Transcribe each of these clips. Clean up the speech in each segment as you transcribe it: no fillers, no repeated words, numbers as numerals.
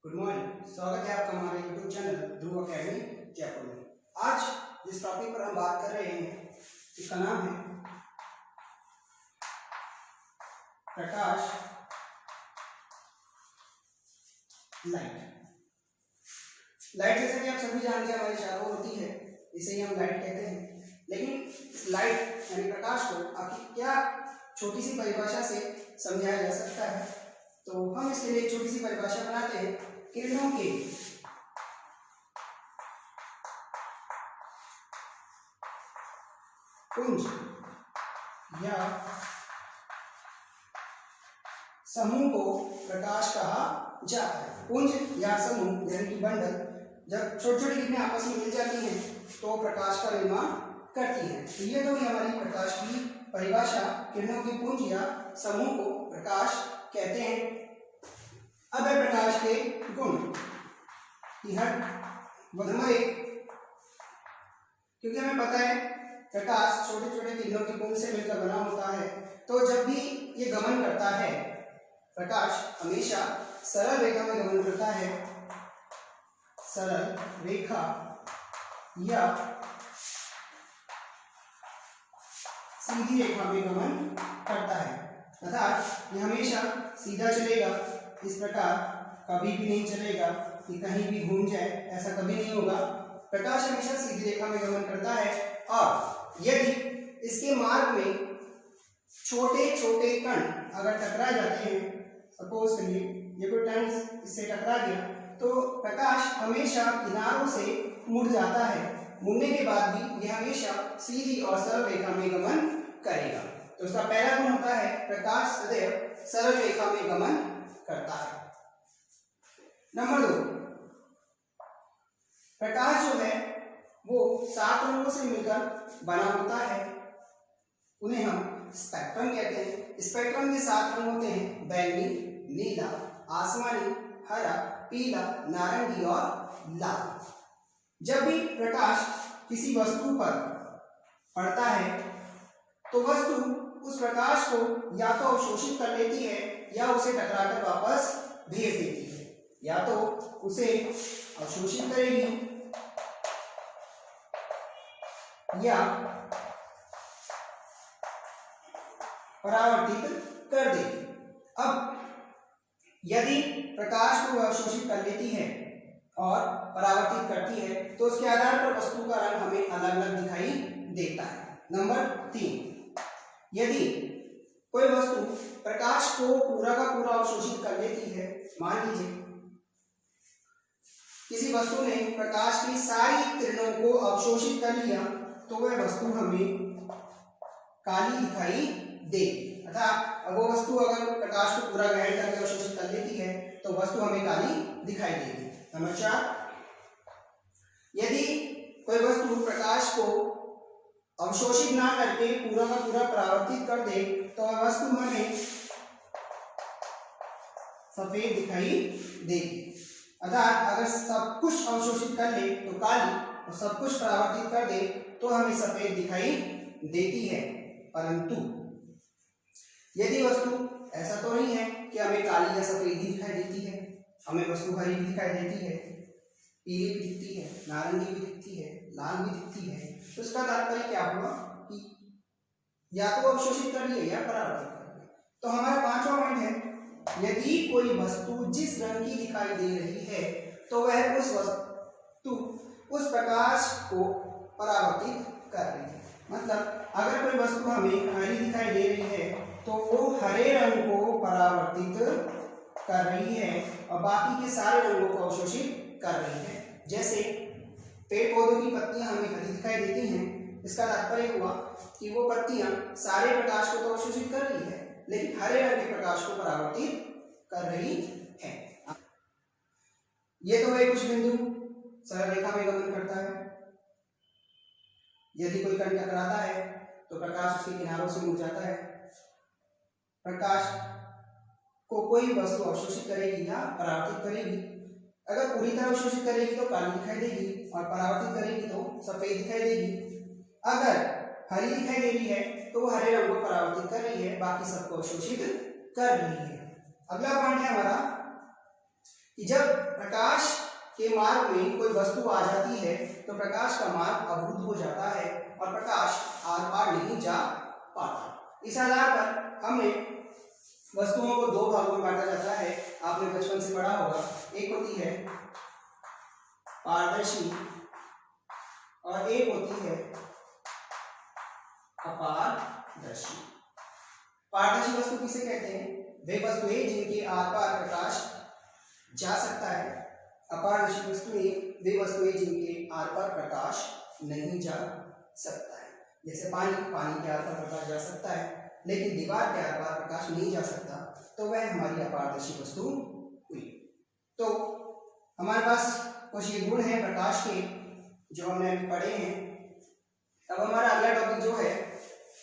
Good morning. स्वागत है आपका हमारे यूट्यूब चैनल ध्रुव अकेडमी जयपुर में। आज जिस टॉपिक पर हम बात कर रहे हैं इसका नाम है प्रकाश लाइट। लाइट जैसा कि आप सभी जानते हैं हमारी चारों ओर होती है, इसे ही हम लाइट कहते हैं। लेकिन लाइट यानी प्रकाश को आखिर क्या छोटी सी परिभाषा से समझाया जा सकता है, तो हम इसके लिए एक छोटी सी परिभाषा बनाते हैं। किरणों के पुंज या समूह को प्रकाश कहा जाता है। पुंज या समूह यानी कि बंडल जब छोटी छोटी किरणें आपस में मिल जाती हैं तो प्रकाश का निर्माण करती हैं। तो ये तो हमारी प्रकाश की परिभाषा। किरणों के पुंज या समूह को प्रकाश कहते हैं। अब है प्रकाश के गुण कि हर नंबर 1, क्योंकि हमें पता है प्रकाश छोटे छोटे किरणों के पुंज से मिलकर बना होता है, तो जब भी ये गमन करता है प्रकाश हमेशा सरल रेखा में गमन करता है। सरल रेखा या सीधी रेखा में गमन करता है, अर्थात ये हमेशा सीधा चलेगा। इस प्रकार कभी भी नहीं चलेगा कि कहीं भी घूम जाए, ऐसा कभी नहीं होगा। प्रकाश हमेशा सीधी रेखा में गमन करता है और यदि इसके मार्ग में छोटे छोटे कण अगर टकरा जाते हैं, सपोज करिए ये कोई कण इससे टकरा गया, तो प्रकाश हमेशा किनारों से मुड़ जाता है। मुड़ने के बाद भी यह हमेशा सीधी और सरल रेखा में गमन करेगा। तो उसका पहला गुण होता है प्रकाश सदैव सरल रेखा में गमन करता है। नंबर 2, प्रकाश जो है वो 7 रंगों से मिलकर बना होता है, उन्हें हम स्पेक्ट्रम कहते हैं। स्पेक्ट्रम के 7 रंग होते हैं बैंगनी, नीला, आसमानी, हरा, पीला, नारंगी और लाल। जब भी प्रकाश किसी वस्तु पर पड़ता है तो वस्तु उस प्रकाश को या तो अवशोषित कर लेती है या उसे टकराकर वापस भेज देती है। या तो उसे अवशोषित करेगी या परावर्तित कर देगी। अब यदि प्रकाश को अवशोषित कर लेती है और परावर्तित करती है तो उसके आधार पर वस्तु का रंग हमें अलग अलग दिखाई देता है। नंबर 3, यदि कोई वस्तु प्रकाश को पूरा का पूरा अवशोषित कर लेती है, मान लीजिए किसी वस्तु ने प्रकाश की सारी किरणों को अवशोषित कर लिया, तो वह वस्तु हमें काली दिखाई देगी। अर्थात वो वस्तु अगर प्रकाश को पूरा ग्रहण करके अवशोषित कर लेती है तो वस्तु हमें काली दिखाई देगी। नंबर 4, यदि कोई वस्तु प्रकाश को अवशोषित ना करके पूरा का पूरा परावर्तित कर दे तो वह वस्तु हमें सफेद दिखाई देगी। अर्थात अगर सब कुछ अवशोषित कर ले तो काली और सब कुछ परावर्तित कर दे तो हमें सफेद दिखाई देती है। परंतु यदि वस्तु ऐसा तो नहीं है कि हमें काली या सफेद ही दिखाई देती है, हमें वस्तु हरी भी दिखाई देती है, पीली भी दिखती है, नारंगी भी दिखती है, लाल भी दिखती है। तो इसका तात्पर्य क्या हुआ कि या तो अवशोषित कर लिए या परावर्तित कर लिए। तो हमारा 5वां पॉइंट है, यदि कोई वस्तु जिस रंग की दिखाई दे रही है तो वह उस वस्तु उस प्रकाश को परावर्तित कर रही है। मतलब अगर कोई वस्तु हमें हरी दिखाई दे रही है तो वो हरे रंग को परावर्तित कर रही है और बाकी के सारे रंगों को अवशोषित कर रही है। जैसे पेड़ पौधों की पत्तियां हमें हरी दिखाई देती हैं, इसका तात्पर्य हुआ कि वो पत्तियां सारे प्रकाश को तो अवशोषित कर रही है लेकिन हरे रंग के प्रकाश को परावर्तित कर रही है। ये तो है कुछ बिंदु सरल रेखा में गमन करता है। यदि कोई कण टकराता है तो प्रकाश उसके किनारों से मुड़ जाता है। प्रकाश को कोई वस्तु अवशोषित करेगी या परावर्तित करेगी। अगर पूरी तरह अवशोषित करेगी तो काली दिखाई देगी और परावर्तित करेगी तो सफेद दिखाई देगी। अगर हरी दिखाई दे रही है तो वो हरे रंग को परावर्तित कर रही है, बाकी सबको अवशोषित कर रही है। अगला पॉइंट है हमारा कि जब प्रकाश के मार्ग में कोई वस्तु आ जाती है तो प्रकाश का मार्ग अवरुद्ध हो जाता है और प्रकाश आर पार नहीं जा पाता। इस आधार पर हमने वस्तुओं को दो भागों में बांटा जाता है, आपने बचपन से पढ़ा होगा। एक होती है पारदर्शी और एक होती है अपारदर्शी। पारदर्शी वस्तु किसे कहते हैं? वे वस्तुएं जिनके आर पार प्रकाश जा सकता है। अपारदर्शी वस्तुएं वे वस्तुएं जिनके आर पार प्रकाश नहीं जा सकता है। जैसे पानी के आर पार प्रकाश जा सकता है लेकिन दीवार के आर पार प्रकाश नहीं जा सकता, तो वह हमारी अपारदर्शी वस्तु हुई। तो हमारे पास कुछ ये गुण हैं प्रकाश के जो हमने अभी पढ़े हैं। अब हमारा अगला टॉपिक जो है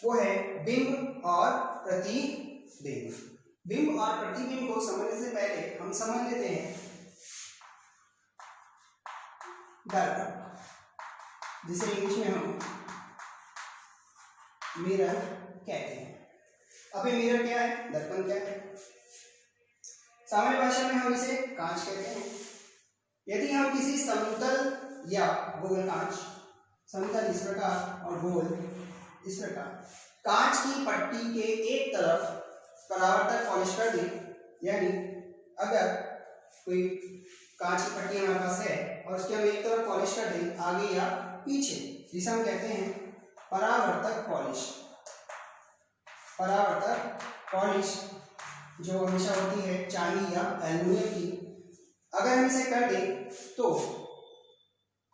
वो है बिंब और प्रतिबिंब। बिंब और प्रतिबिंब को समझने से पहले हम समझ लेते हैं दर्पण, जिसे इंग्लिश में हम मिरर कहते हैं। अब ये मिरर क्या है, दर्पण क्या है? सामान्य भाषा में हम इसे कांच कहते हैं। यदि हम किसी समतल या गोल कांच, समतल इस प्रकार और गोल इस प्रकार, कांच की पट्टी के एक तरफ परावर्तक पॉलिश कर दें, यानी अगर कोई कांच की पट्टी हमारे पास है और उसके हम एक तरफ पॉलिश कर दें आगे या पीछे, जिसे हम कहते हैं परावर्तक पॉलिश। परावर्तक पॉलिश जो हमेशा होती है चांदी या एल्युमिनियम की, अगर हम इसे कर दें तो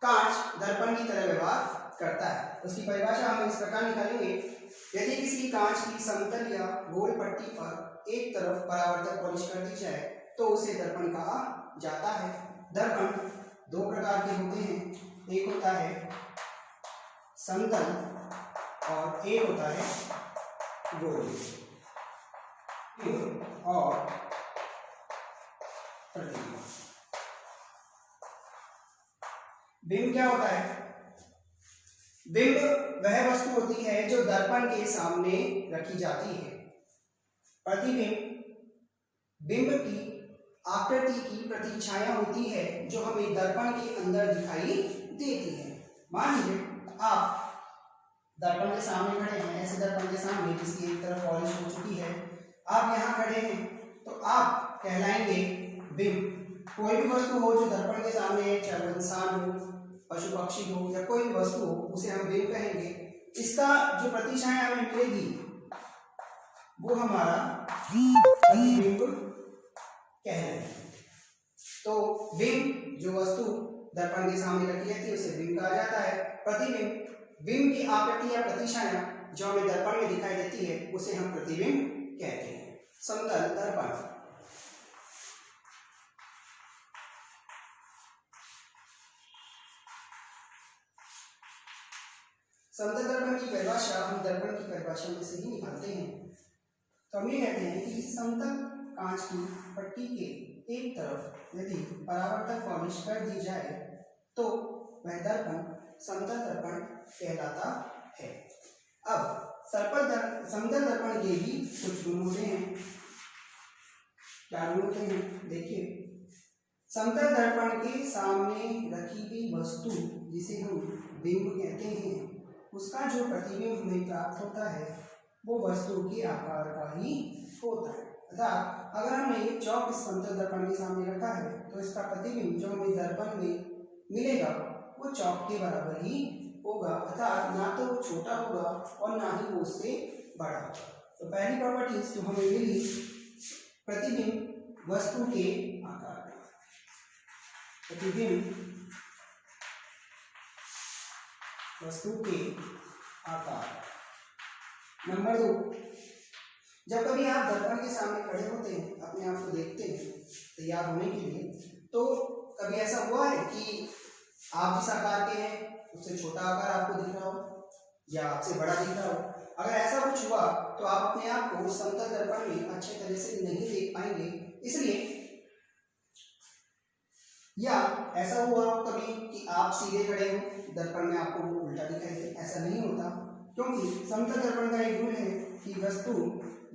कांच दर्पण की तरह व्यवहार करता है। उसकी परिभाषा हम इस प्रकार निकालेंगे, यदि किसी कांच की समतल या गोल पट्टी पर एक तरफ परावर्तक पॉलिश कर दी जाए तो उसे दर्पण कहा जाता है। दर्पण दो प्रकार के होते हैं, एक होता है समतल और एक होता है गोल। और प्रतिबिंब। बिंब क्या होता है? बिंब वह वस्तु होती है जो दर्पण के सामने रखी जाती है। प्रतिबिंब बिंब की आकृति की प्रतिछाया होती है जो हमें दर्पण के अंदर दिखाई देती है। मान लीजिए आप दर्पण के सामने खड़े हैं, ऐसे दर्पण के सामने जिसकी एक तरफ पॉलिश हो चुकी है, आप यहाँ खड़े हैं तो आप कहलाएंगे बिंब। कोई भी वस्तु हो जो दर्पण के सामने है, चाहे इंसान हो, पशु पक्षी हो या कोई भी वस्तु हो, उसे हम बिंब कहेंगे। इसका जो प्रतिछाया हमें मिलेगी वो हमारा प्रतिबिंब कहलाएगा। तो बिंब जो वस्तु दर्पण के सामने रखी जाती है उसे बिंब कहा जाता है। प्रतिबिंब बिंब की आकृति या प्रतिछाया जो हमें दर्पण में दिखाई देती है उसे हम प्रतिबिंब कहते हैं। समतल दर्पण। समतल दर्पण की परिभाषा हम दर्पण की परिभाषा में से ही निकालते हैं। तो हम ये कहते हैं कि समतल कांच की पट्टी के एक तरफ यदि परावर्तक पॉलिश कर दी जाए तो वह दर्पण समतल दर्पण कहलाता है। अब समतल दर्पण के भी कुछ गुण होते हैं। क्या गुण होते हैं? देखिए, समतल दर्पण के सामने रखी गई वस्तु जिसे हम बिंब कहते हैं, उसका जो प्रतिबिंब हमें प्राप्त होता है वो वस्तु के आकार का ही होता है। अर्थात अगर हमने एक चौक इस समतल दर्पण के सामने रखा है तो इसका प्रतिबिंब जो हमें दर्पण में मिलेगा वो चौक के बराबर ही होगा, अर्थात ना तो वो छोटा होगा और ना ही वो उससे बड़ा होगा। तो पहली प्रॉपर्टीज जो हमें मिली, प्रतिबिंब वस्तु के आकार में, प्रतिबिंब वस्तु के आकार। नंबर 2, जब कभी आप दर्पण के सामने खड़े होते हैं, अपने आप को देखते हैं तैयार होने के लिए, तो कभी ऐसा हुआ है कि आप जिस आकार के हैं उससे छोटा आकार आपको दिख रहा हो या आपसे बड़ा दिख रहा हो? अगर ऐसा कुछ हुआ तो आप अपने आप को समतल दर्पण में अच्छे तरह से नहीं देख पाएंगे। इसलिए, या ऐसा हुआ कभी कि आप सीधे खड़े हो, दर्पण में आपको वो उल्टा दिखाई दे, ऐसा नहीं होता, क्योंकि समतल दर्पण का एक गुण है कि वस्तु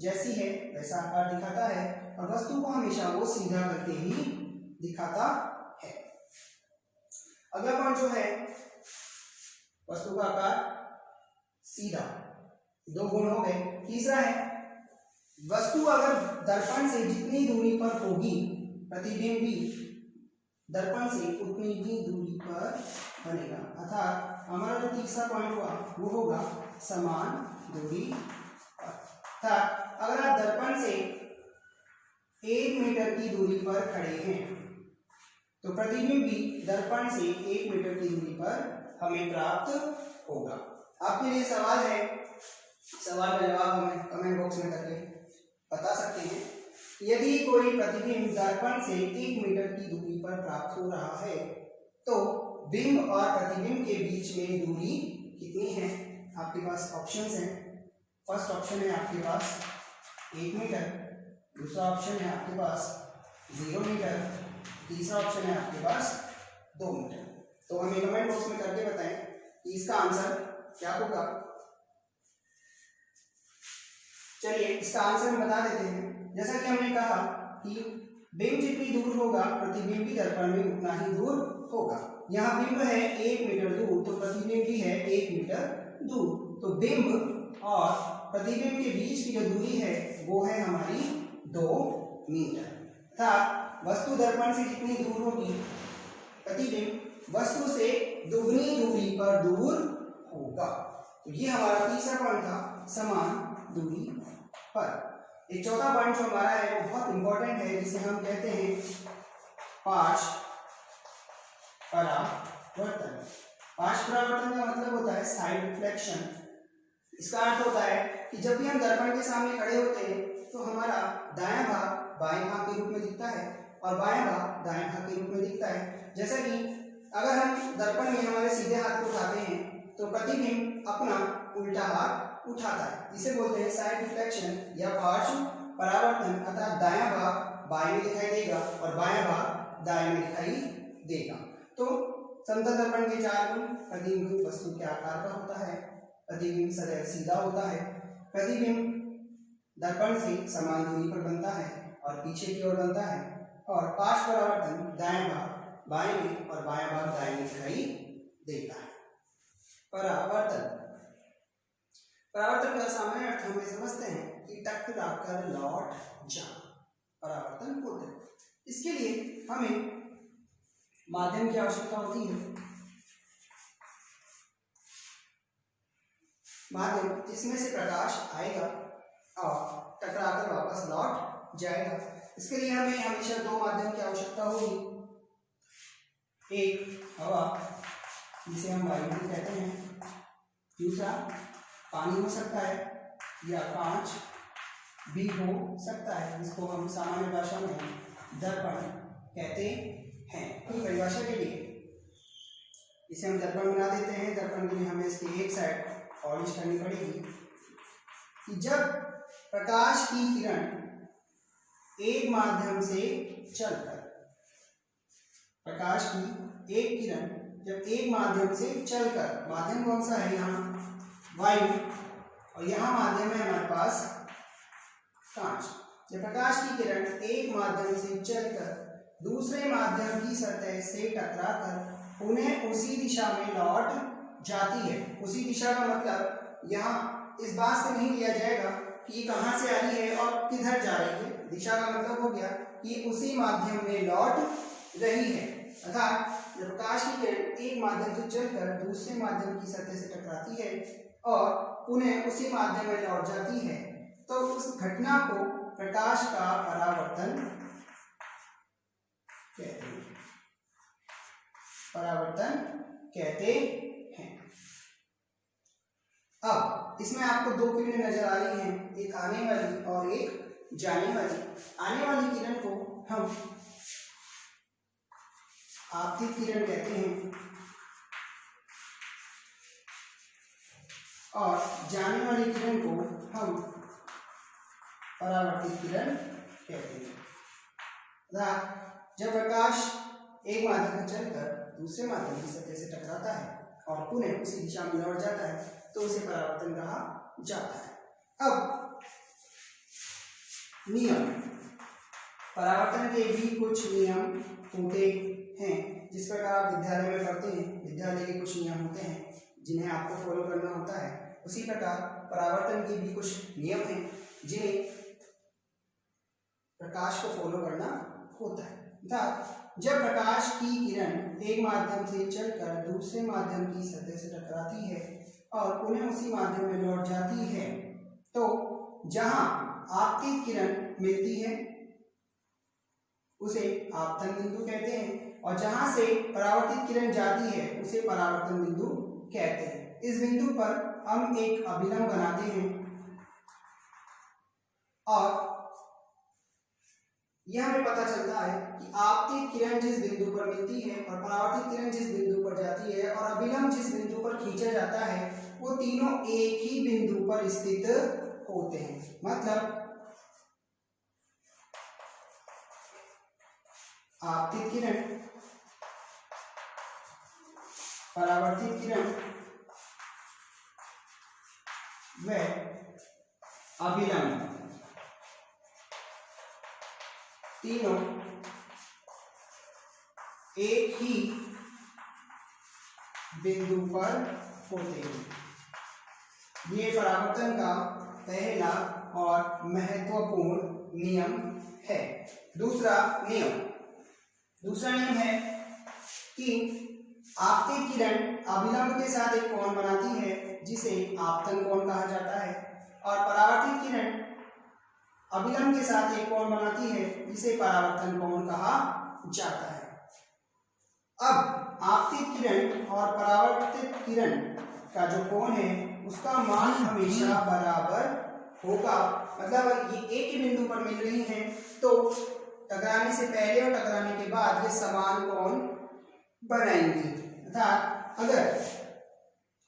जैसी है वैसा आकार दिखाता है और वस्तु को हमेशा वो सीधा करके ही दिखाता है। अगला पॉइंट जो है, वस्तु का आकार सीधा, 2 गुण हो गए। तीसरा है, वस्तु अगर दर्पण से जितनी दूरी पर होगी, प्रतिबिंब भी दर्पण से उतनी ही दूरी पर बनेगा। अर्थात हमारा जो तीसरा पॉइंट हुआ वो होगा समान दूरी पर। अर्थात अगर आप दर्पण से 1 मीटर की दूरी पर खड़े हैं तो प्रतिबिंब भी दर्पण से 1 मीटर की दूरी पर हमें प्राप्त होगा। आपके लिए सवाल है, सवाल का जवाब हमें कमेंट बॉक्स में करके बता सकते हैं। यदि कोई प्रतिबिंब दर्पण से 1 मीटर की दूरी पर प्राप्त हो रहा है तो बिंब और प्रतिबिंब के बीच में दूरी कितनी है? आपके पास ऑप्शंस हैं। फर्स्ट ऑप्शन है आपके पास 1 मीटर, दूसरा ऑप्शन है आपके पास 0 मीटर, तीसरा ऑप्शन है आपके पास 2 मीटर। तो हमें कमेंट बॉक्स में करके बताएं कि इसका आंसर क्या होगा। चलिए इसका आंसर हम बता देते हैं। जैसा कि हमने कहा कि बिंब जितनी दूर होगा प्रतिबिंब भी दर्पण में उतना ही दूर होगा। यहाँ बिंब है 1 मीटर दूर तो प्रतिबिंब भी है 1 मीटर दूर। तो बिंब और प्रतिबिंब के बीच की जो दूरी है वो है हमारी 2 मीटर। अर्थात वस्तु दर्पण से जितनी दूर होगी प्रतिबिंब वस्तु से दुगनी दूरी पर दूर होगा। तो ये हमारा तीसरा पॉइंट था, समान दूरी पर। एक चौथा पॉइंट जो हमारा है वो बहुत इंपॉर्टेंट है, जिसे हम कहते हैं पार्श्व परावर्तन। पार्श्व परावर्तन का मतलब होता है साइड रिफ्लेक्शन। इसका अर्थ होता है कि जब भी हम दर्पण के सामने खड़े होते हैं तो हमारा दायां भाग बाएं भाग के रूप में दिखता है और बायां भाग दाएं भाग के रूप में दिखता है। जैसा कि अगर हम दर्पण में हमारे सीधे हाथ को उठाते हैं तो प्रतिबिंब अपना उल्टा हाथ उठाता है। इसे बोलते हैं साइड रिफ्लेक्शन या पार्श्व परावर्तन। अर्थात दायां भाग बाएं में दिखाई देगा और बायां भाग दाएं में दिखाई देगा। तो समतल दर्पण के 4 गुण। प्रतिबिंब वस्तु के आकार का होता है, प्रतिबिंब सदैव सीधा होता है, प्रतिबिंब दर्पण से समान दूरी पर बनता है और पीछे की ओर बनता है, और पार्श्व परावर्तन दायां भाग बाएं में और बायां भाग दाएं में दिखाई देता है। परावर्तन, परावर्तन का सामान्य अर्थ हम समझते हैं कि टकराकर लौट जाना परावर्तन होता है। इसके लिए हमें माध्यम की आवश्यकता होती है। माध्यम जिसमें से प्रकाश आएगा और टकराकर वापस लौट जाएगा। इसके लिए हमें हमेशा 2 माध्यम की आवश्यकता होगी। एक हवा जिसे हम वायु भी कहते हैं, दूसरा पानी हो सकता है या कांच भी हो सकता है, जिसको हम सामान्य भाषा में दर्पण कहते हैं। परिभाषा के लिए इसे हम दर्पण बना देते हैं। दर्पण के लिए हमें इसकी एक साइड पॉलिश करनी पड़ेगी कि जब प्रकाश की किरण एक माध्यम से चलकर, प्रकाश की एक किरण जब एक माध्यम से चलकर, माध्यम कौन सा है यहाँ वायु और यहाँ माध्यम है हमारे पास कांच, जब प्रकाश की किरण एक माध्यम से चलकर दूसरे माध्यम की सतह से टकराकर उन्हें उसी दिशा में लौट जाती है। उसी दिशा का मतलब यहाँ इस बात से नहीं लिया जाएगा कि ये कहाँ से आ रही है और किधर जा रही है। दिशा का मतलब हो गया कि उसी माध्यम में लौट रही है। अर्थात जब प्रकाश की किरण एक माध्यम से चलकर दूसरे माध्यम की सतह से टकराती है और पुनः उसी माध्यम में लौट जाती है तो उस घटना को प्रकाश का परावर्तन कहते हैं। परावर्तन कहते हैं। अब इसमें आपको 2 किरणें नजर आ रही हैं, एक आने वाली और एक जाने वाली। आने वाली किरण को हम आपतित किरण कहते हैं और जाने वाली किरण को हम परावर्तित किरण कहते हैं। जब प्रकाश एक माध्यम में चलकर दूसरे माध्यम की सतह से टकराता है और पुनः उसी दिशा में लौट जाता है तो उसे परावर्तन कहा जाता है। अब नियम, परावर्तन के भी कुछ नियम होते हैं। जिस प्रकार आप विद्यालय में पढ़ते हैं, विद्यालय के कुछ नियम होते हैं जिन्हें आपको फॉलो करना होता है, उसी प्रकार परावर्तन के भी कुछ नियम हैं जिन्हें प्रकाश को फॉलो करना होता है। जब प्रकाश की किरण एक माध्यम से चलकर दूसरे माध्यम की सतह से टकराती है और पुनः उसी माध्यम में लौट जाती है, तो जहां आपतित किरण मिलती है उसे आपतन बिंदु कहते हैं, और जहां से परावर्तित किरण जाती है उसे परावर्तन बिंदु कहते हैं। इस बिंदु पर हम एक अभिलंब बनाते हैं और यह हमें पता चलता है कि आपतित किरण जिस बिंदु पर मिलती है और परावर्तित किरण जिस बिंदु पर जाती है और अभिलंब जिस बिंदु पर खींचा जाता है, वो तीनों एक ही बिंदु पर स्थित होते हैं। मतलब आपतित किरण, परावर्तित किरण व अभिलंब तीनों एक ही बिंदु पर होते हैं। ये परावर्तन का पहला और महत्वपूर्ण नियम है। दूसरा नियम है कि आपतित किरण अभिलंब के साथ एक कोण बनाती है जिसे आपतन कोण कहा जाता है, और परावर्तित किरण अभिलंब के साथ एक कोण बनाती है जिसे परावर्तन कोण कहा जाता है। अब आपतित किरण और परावर्तित किरण का जो कोण है उसका मान हमेशा बराबर होगा। मतलब ये एक ही बिंदु पर मिल रही हैं तो टकराने से पहले और टकराने के बाद ये समान कोण बनाएंगी। अर्थात अगर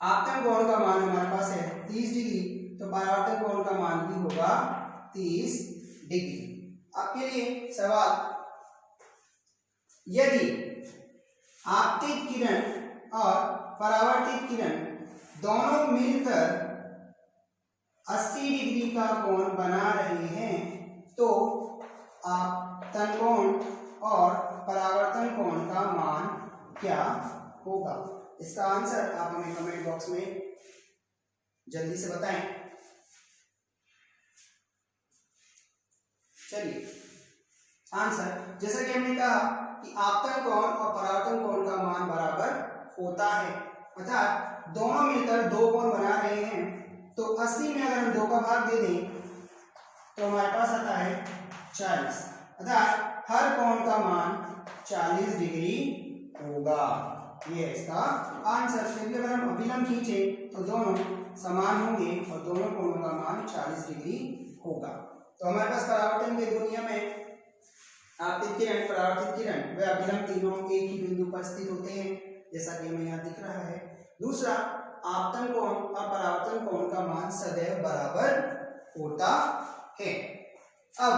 आपतन कोण का मान हमारे पास है 30 डिग्री, तो परावर्तन कोण का मान भी होगा 30 डिग्री। आपके लिए सवाल, यदि आपतित किरण और परावर्तित किरण दोनों मिलकर 80 डिग्री का कोण बना रहे हैं, तो आपतन कोण और परावर्तन कोण का मान क्या होगा? इसका आंसर आप हमें कमेंट बॉक्स में जल्दी से बताएं। चलिए आंसर, जैसा कि हमने कहा कि आपतन कोण और परावर्तन कोण का मान बराबर होता है, अर्थात दोनों मिलकर दो कोण बना रहे हैं, तो 80 में अगर हम 2 का भाग दे दें तो हमारे पास आता है 40, अर्थात हर कोण का मान 40 डिग्री होगा। ये है इसका आंसर। क्योंकि अगर हम अभिलंब खींचे तो दोनों समान होंगे और दोनों कोणों का मान 40 डिग्री होगा। तो हमारे पास परावर्तन के 2 नियम है, आपतित किरण, परावर्तित किरण व अभिलंब तीनों एक ही बिंदु पर स्थित होते हैं, जैसा कि हमें यहाँ दिख रहा है। दूसरा, आपतन कोण और परावर्तन कोण का मान सदैव बराबर होता है। अब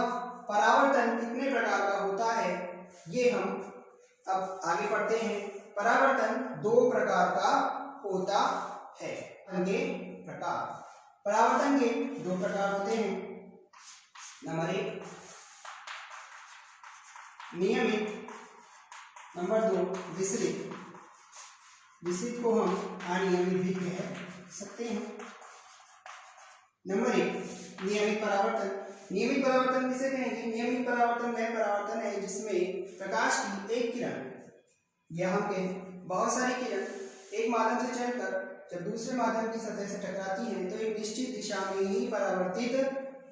परावर्तन कितने प्रकार का होता है ये हम अब आगे पढ़ते हैं। परावर्तन 2 प्रकार का होता है। परावर्तन के 2 प्रकार होते हैं। नंबर 1 नियमित, नंबर 2 विसरित। विसरित को हम अनियमित भी कह सकते हैं। नंबर 1 नियमित परावर्तन। नियमित परावर्तन किसे कहेंगे? नियमित परावर्तन वह परावर्तन है जिसमें प्रकाश की एक किरण या हम कहें बहुत सारी किरण एक माध्यम से चलकर जब दूसरे माध्यम की सतह से टकराती हैं तो एक निश्चित दिशा में ही परावर्तित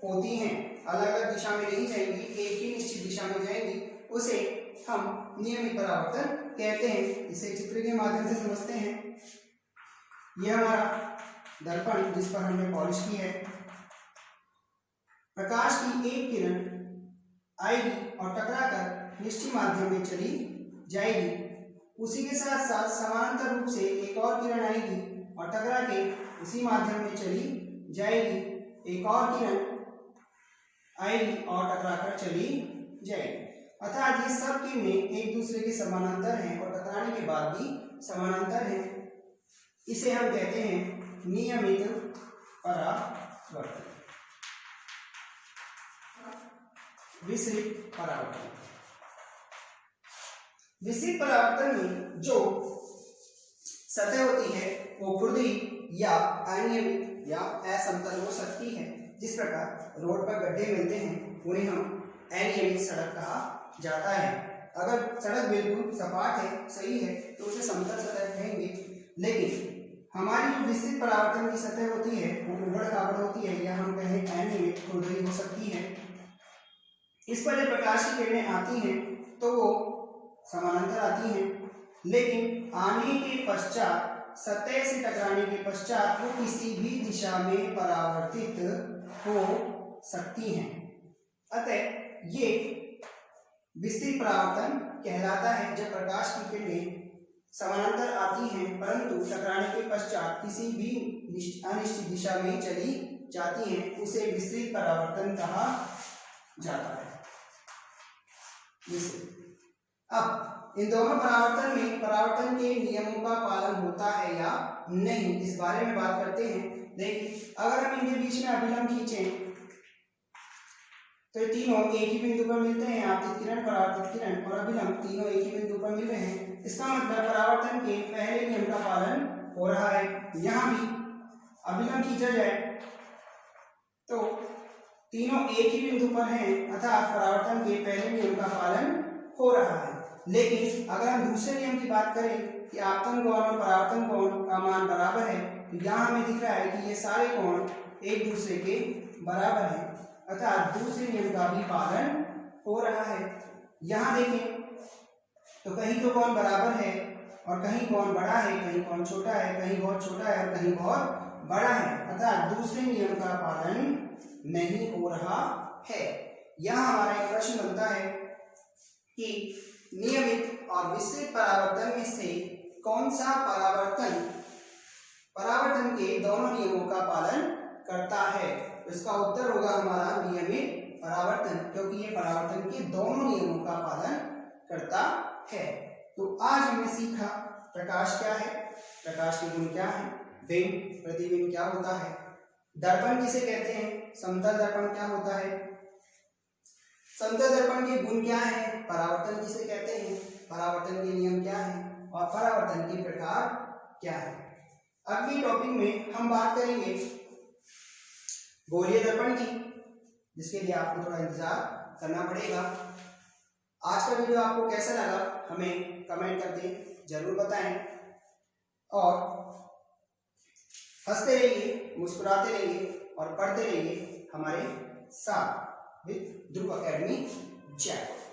होती हैं, अलग अलग दिशा में नहीं जाएंगी, एक ही निश्चित दिशा में जाएंगी। उसे हम नियमित परावर्तन कहते हैं। इसे चित्र के माध्यम से समझते हैं। यह हमारा दर्पण जिस पर हमने पॉलिश की है। प्रकाश की एक किरण आएगी और टकराकर निश्चित माध्यम में चली जाएगी। उसी के साथ साथ समानांतर रूप से एक और किरण आएगी और टकरा के उसी माध्यम में चली जाएगी। एक और किरण आएगी और टकराकर चली जाएगी। अर्थात ये सब किरणें एक दूसरे के समानांतर हैं और टकराने के बाद भी समानांतर हैं। इसे हम कहते हैं नियमित परावर्तन। विसरित परावर्तन। विसरित परावर्तन में जो सतह होती है वो खुरदरी या अनियमित या असमतल हो सकती है। जिस प्रकार रोड पर गड्ढे मिलते हैं उन्हें हम अनियमित सड़क कहा जाता है। अगर सड़क बिल्कुल सपाट है, सही है, तो उसे समतल सतह कहेंगे। लेकिन हमारी जो विसरित परावर्तन की सतह होती है वो उबड़ खाबड़ होती है या हम कहें अनियमित खुरदरी हो सकती है। इस पर जब प्रकाश की किरणें आती हैं तो वो समानांतर आती हैं, लेकिन आने के पश्चात, सतह से टकराने के पश्चात वो किसी भी दिशा में परावर्तित हो सकती हैं। अतः ये विसरित परावर्तन कहलाता है जब प्रकाश की किरणें समानांतर आती हैं परंतु टकराने के पश्चात किसी भी अनिश्चित दिशा में चली जाती हैं, उसे विसरित परावर्तन कहा जाता है। अब इन दोनों परावर्तन में परावर्तन के नियमों का पालन होता है या नहीं, इस बारे में बात करते हैं। देखिए, अगर हम इनके बीच में अभिलंब खींचें तो ये तीनों एक ही बिंदु पर मिलते हैं। आपतित किरण, परावर्तित किरण और अभिलंब तीनों एक ही बिंदु पर मिल रहे हैं। इसका मतलब परावर्तन के पहले नियम का पालन हो रहा है। यहाँ भी अभिलंब खींचा जाए तो तीनों एक ही बिंदु पर हैं, अर्थात परावर्तन के पहले नियम का पालन हो रहा है। लेकिन अगर हम दूसरे नियम की बात करें कि आपतन कोण और परावर्तन कोण का मान बराबर है, तो यहाँ हमें दिख रहा है कि ये सारे कोण एक दूसरे के बराबर हैं, अर्थात दूसरे नियम का भी पालन हो रहा है। यहाँ देखें तो कहीं तो कोण बराबर है और कहीं कोण बड़ा है, कहीं कोण छोटा है, कहीं बहुत छोटा है और कहीं बहुत बड़ा है, अर्थात दूसरे नियम का पालन नहीं हो रहा है। यहाँ हमारा एक प्रश्न बनता है कि नियमित और विसरित परावर्तन में से कौन सा परावर्तन के दोनों नियमों का पालन करता है? तो इसका उत्तर होगा हमारा नियमित परावर्तन, क्योंकि ये परावर्तन के दोनों नियमों का पालन करता है। तो आज हमने सीखा प्रकाश क्या है, प्रकाश के गुण क्या है, बिंब प्रतिबिंब क्या होता है, दर्पण किसे कहते हैं, समतल दर्पण क्या होता है, समतल दर्पण के गुण क्या है, परावर्तन किसे कहते हैं, परावर्तन के नियम क्या है और परावर्तन के प्रकार क्या है। अगली टॉपिक में हम बात करेंगे गोलीय दर्पण की, जिसके लिए आपको थोड़ा इंतजार करना पड़ेगा। आज का वीडियो आपको कैसा लगा हमें कमेंट करके जरूर बताएं और हंसते रहिए, मुस्कुराते रहिए और पढ़ते रहिए हमारे साथ विद ध्रुव अकेडमी जयपुर।